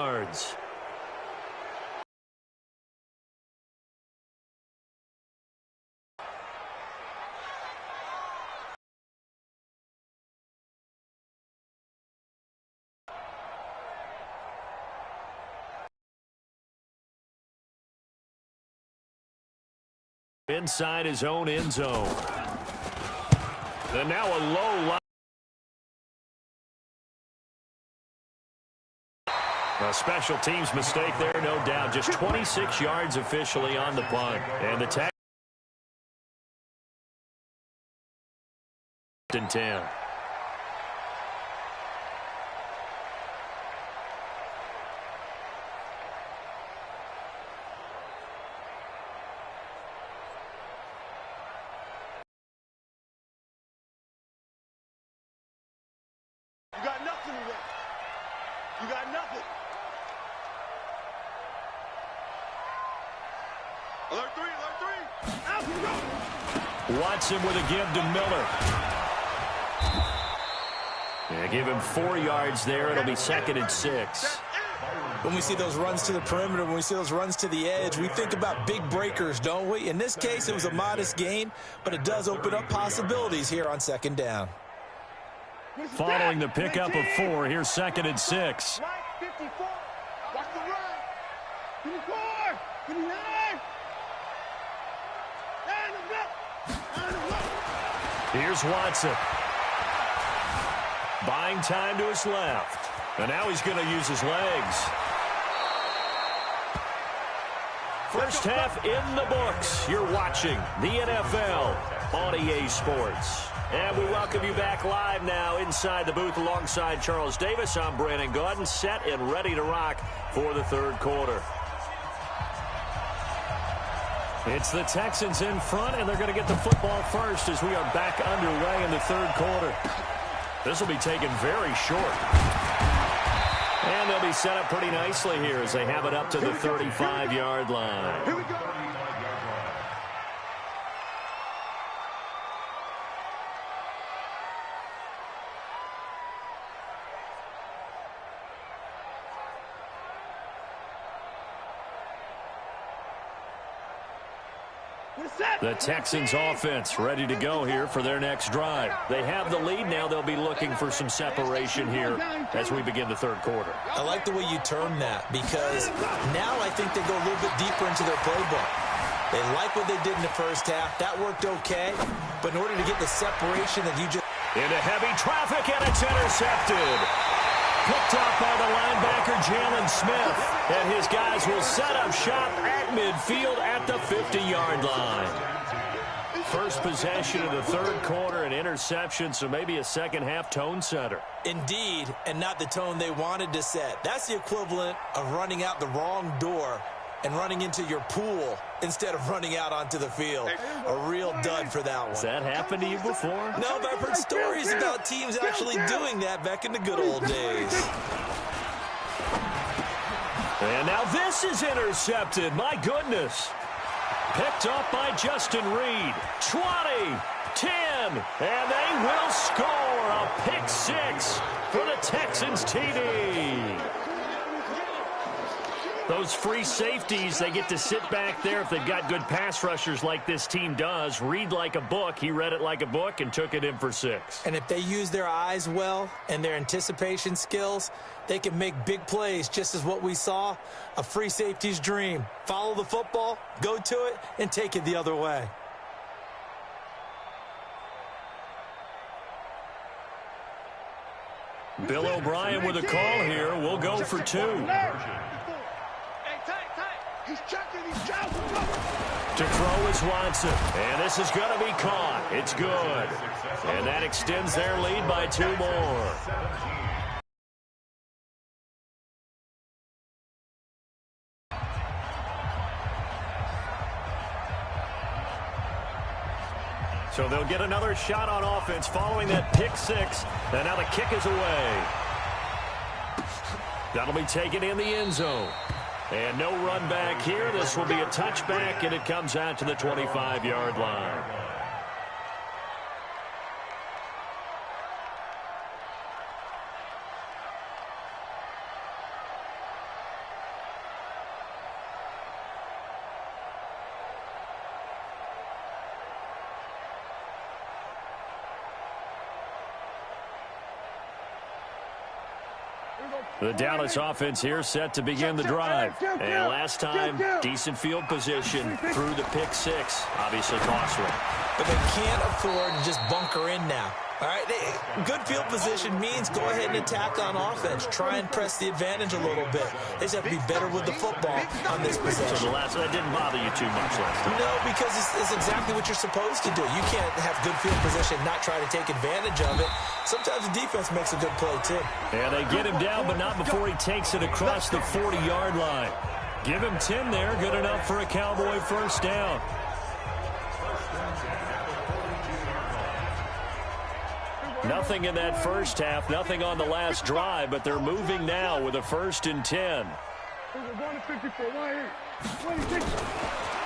yards. Inside his own end zone. And now a low line. A special teams mistake there, no doubt. Just 26 yards officially on the punt. And the tag. And 10. You got nothing today. You got nothing. Alert three. Out you go. Watson with a give to Miller. Yeah, give him 4 yards there. It'll be 2nd and 6. When we see those runs to the perimeter, when we see those runs to the edge, we think about big breakers, don't we? In this case, it was a modest gain, but it does open up possibilities here on 2nd down. Following the pickup of 4, here's 2nd and 6. 54. Watch the run. 54. 59. Here's Watson. Buying time to his left. And now he's going to use his legs. First half in the books. You're watching the NFL on EA Sports. And we welcome you back live now inside the booth alongside Charles Davis. I'm Brandon Gaudin, set and ready to rock for the third quarter. It's the Texans in front, and they're going to get the football first as we are back underway in the third quarter. This will be taken very short. And they'll be set up pretty nicely here as they have it up to the 35-yard line. Here we go. The Texans offense ready to go here for their next drive. They have the lead now. They'll be looking for some separation here as we begin the third quarter. I like the way you term that because now I think they go a little bit deeper into their playbook. They like what they did in the first half. That worked okay. But in order to get the separation that you just... Into heavy traffic, and it's intercepted. Picked up by the linebacker, Jalen Smith. And his guys will set up shop at midfield at the 50-yard line. First possession of the third quarter, an interception, so maybe a second-half tone setter. Indeed, and not the tone they wanted to set. That's the equivalent of running out the wrong door and running into your pool instead of running out onto the field. A real dud for that one. Has that happened to you before? No, but I've heard stories about teams actually doing that back in the good old days. And now this is intercepted. My goodness. Picked up by Justin Reed. 20, 10, and they will score a pick six for the Texans TD. Those free safeties, they get to sit back there if they've got good pass rushers like this team does. Read like a book. He read it like a book and took it in for 6. And if they use their eyes well and their anticipation skills, they can make big plays, just as what we saw, a free safety's dream. Follow the football, go to it, and take it the other way. Bill O'Brien with a call here. We'll go for 2. He's checking, he's checking. To throw is Watson. And this is going to be caught. It's good. And that extends their lead by 2 more. So they'll get another shot on offense following that pick 6. And now the kick is away. That'll be taken in the end zone. And no run back here. This will be a touchback, and it comes out to the 25-yard line. The Dallas offense here set to begin the drive. And last time, decent field position through the pick six. Obviously costly. But they can't afford to just bunker in now. All right, good field position means go ahead and attack on offense. Try and press the advantage a little bit. They just have to be better with the football on this possession. So that didn't bother you too much last time? No, because it's exactly what you're supposed to do. You can't have good field position and not try to take advantage of it. Sometimes the defense makes a good play, too. Yeah, they get him down, but not before he takes it across the 40-yard line. Give him 10 there. Good enough for a Cowboy first down. Nothing in that first half, nothing on the last drive, but they're moving now with a 1st and 10.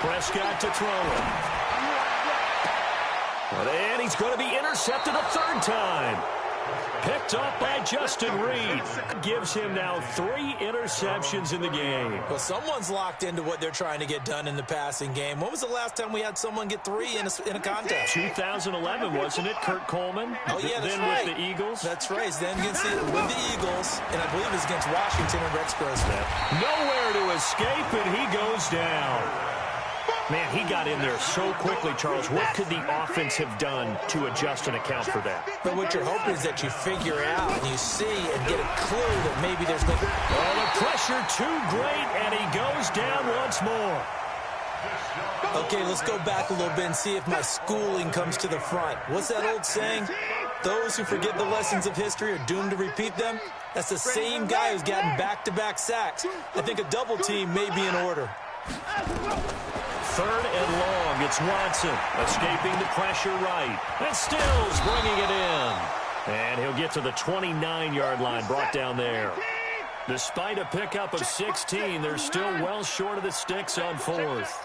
Prescott to throw it. And he's going to be intercepted a 3rd time. Picked off by Justin Reed. Gives him now 3 interceptions in the game. Well, someone's locked into what they're trying to get done in the passing game. When was the last time we had someone get 3 in a contest? 2011, wasn't it? Kurt Coleman. Oh, yeah, that's then right. With the Eagles. That's right. Then with the Eagles, and I believe it was against Washington and Rex Grossman. Nowhere to escape, and he goes down. Man, he got in there so quickly, Charles. What could the offense have done to adjust and account for that? But what you're hoping is that you figure out and you see and get a clue that maybe there's going to be... Oh, the pressure too great, and he goes down once more. Okay, let's go back a little bit and see if my schooling comes to the front. What's that old saying? Those who forget the lessons of history are doomed to repeat them. That's the same guy who's gotten back-to-back sacks. I think a double team may be in order. 3rd and long. It's Watson escaping the pressure right. And Stills bringing it in. And he'll get to the 29-yard line, brought down there. Despite a pickup of 16, they're still well short of the sticks on 4th.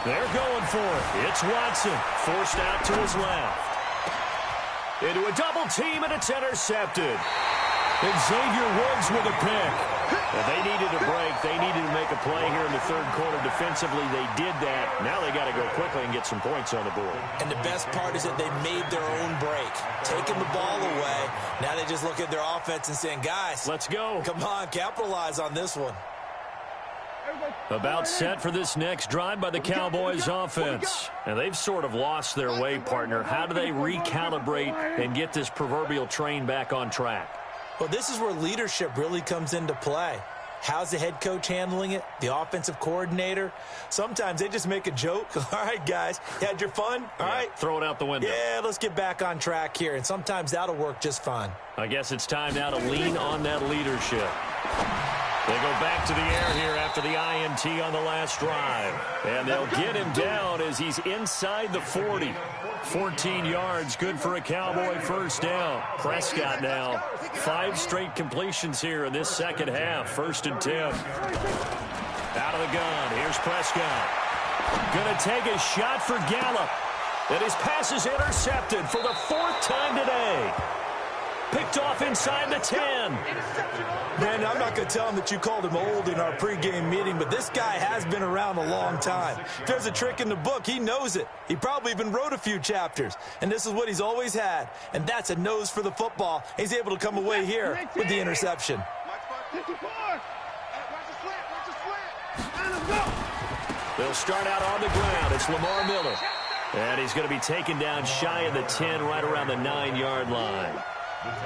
They're going for it. It's Watson, forced out to his left. Into a double team, and it's intercepted. And Xavier Woods with a pick. Well, they needed a break. They needed to make a play here in the 3rd quarter. Defensively, they did that. Now they got to go quickly and get some points on the board. And the best part is that they made their own break. Taking the ball away. Now they just look at their offense and saying, guys, let's go. Come on, capitalize on this one. About set for this next drive by the Cowboys offense. And they've sort of lost their way, partner. How do they recalibrate and get this proverbial train back on track? Well, this is where leadership really comes into play. How's the head coach handling it? The offensive coordinator? Sometimes they just make a joke. All right, guys, you had your fun? All right. Throw it out the window. Yeah, let's get back on track here. And sometimes that'll work just fine. I guess it's time now to lean on that leadership. They go back to the air here after the INT on the last drive. And they'll get him down as he's inside the 40. 14 yards, good for a Cowboy first down. Prescott now, 5 straight completions here in this second half. 1st and 10. Out of the gun, here's Prescott. Going to take a shot for Gallup. And his pass is intercepted for the 4th time today. Picked off inside the 10. Man, I'm not going to tell him that you called him old in our pregame meeting, but this guy has been around a long time. If there's a trick in the book, he knows it. He probably even wrote a few chapters. And this is what he's always had, and that's a nose for the football. He's able to come away here with the interception. They'll start out on the ground. It's Lamar Miller. And he's going to be taken down shy of the 10, right around the 9-yard line.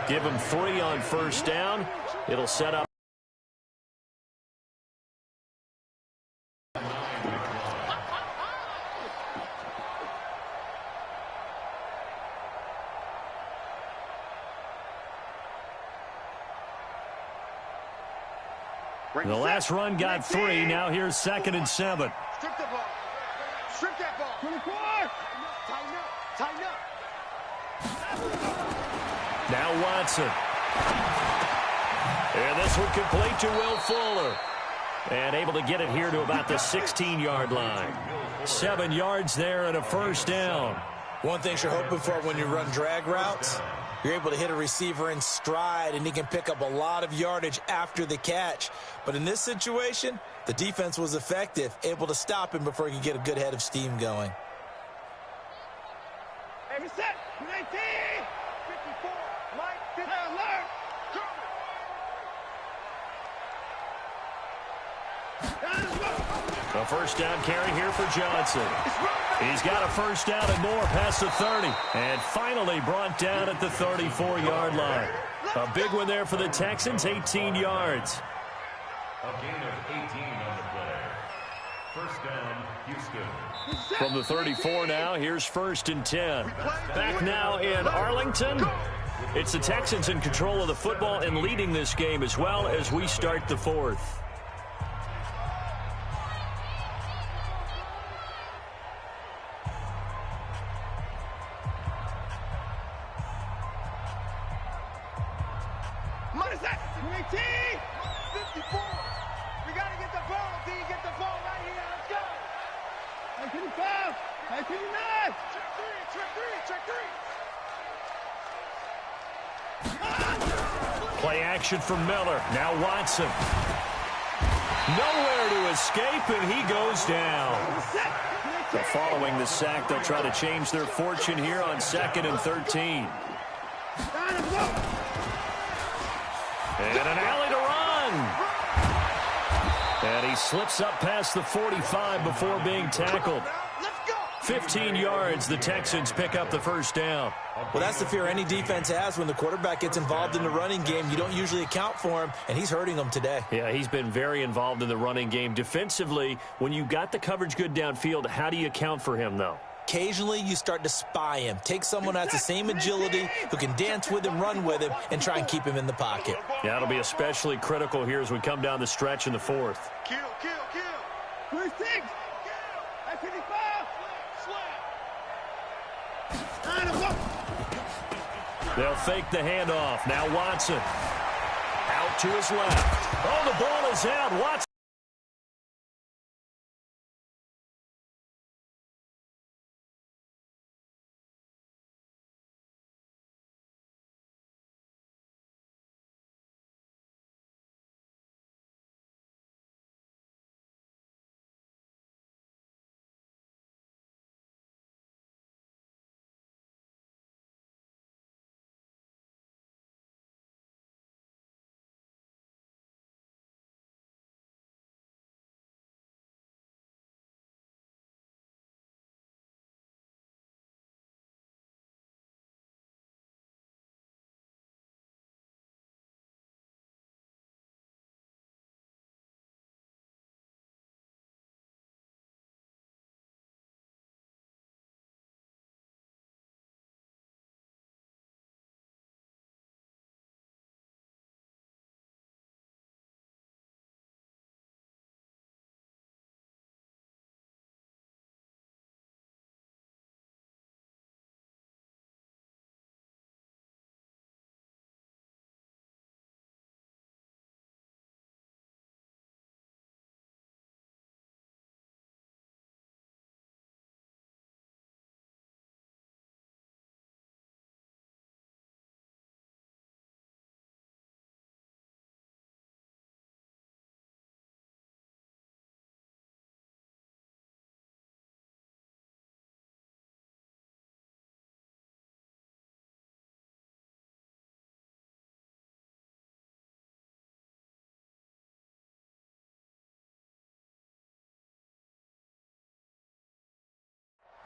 Give him 3 on first down. It'll set up. The last run got 3. Now here's 2nd and 7. Strip the ball. Strip that ball. 24. Tighten up. Tighten up. Now Watson. And this one complete to Will Fuller. And able to get it here to about the 16-yard line. 7 yards there and a first down. One thing you're hoping for when you run drag routes, you're able to hit a receiver in stride, and he can pick up a lot of yardage after the catch. But in this situation, the defense was effective, able to stop him before he could get a good head of steam going. Every set. 19. 54. Mike. 50. Alert. A first down carry here for Johnson. He's got a first down and more past the 30. And finally brought down at the 34-yard line. A big one there for the Texans, 18 yards. A gain of 18 on the play. First down, Houston. From the 34 now, here's 1st and 10. Back now in Arlington. It's the Texans in control of the football and leading this game as well as we start the 4th. Play action for Miller. Now Watson. Nowhere to escape, and he goes down. So following the sack, they'll try to change their fortune here on 2nd and 13. And an alley to run. And he slips up past the 45 before being tackled. 15 yards, the Texans pick up the first down. Well, that's the fear any defense has when the quarterback gets involved in the running game. You don't usually account for him, and he's hurting them today. Yeah, he's been very involved in the running game. Defensively, when you got the coverage good downfield, how do you account for him, though? Occasionally, you start to spy him. Take someone who has the same agility, who can dance with him, run with him, and try and keep him in the pocket. Yeah, that'll be especially critical here as we come down the stretch in the 4th. Kill. 26. That's 55. They'll fake the handoff. Now Watson. Out to his left. Oh, the ball is out. Watson.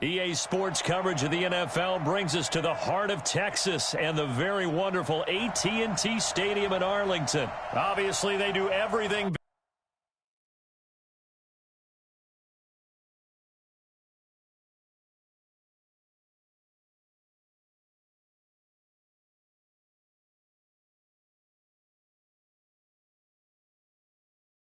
EA Sports coverage of the NFL brings us to the heart of Texas and the very wonderful AT&T Stadium in Arlington. Obviously, they do everything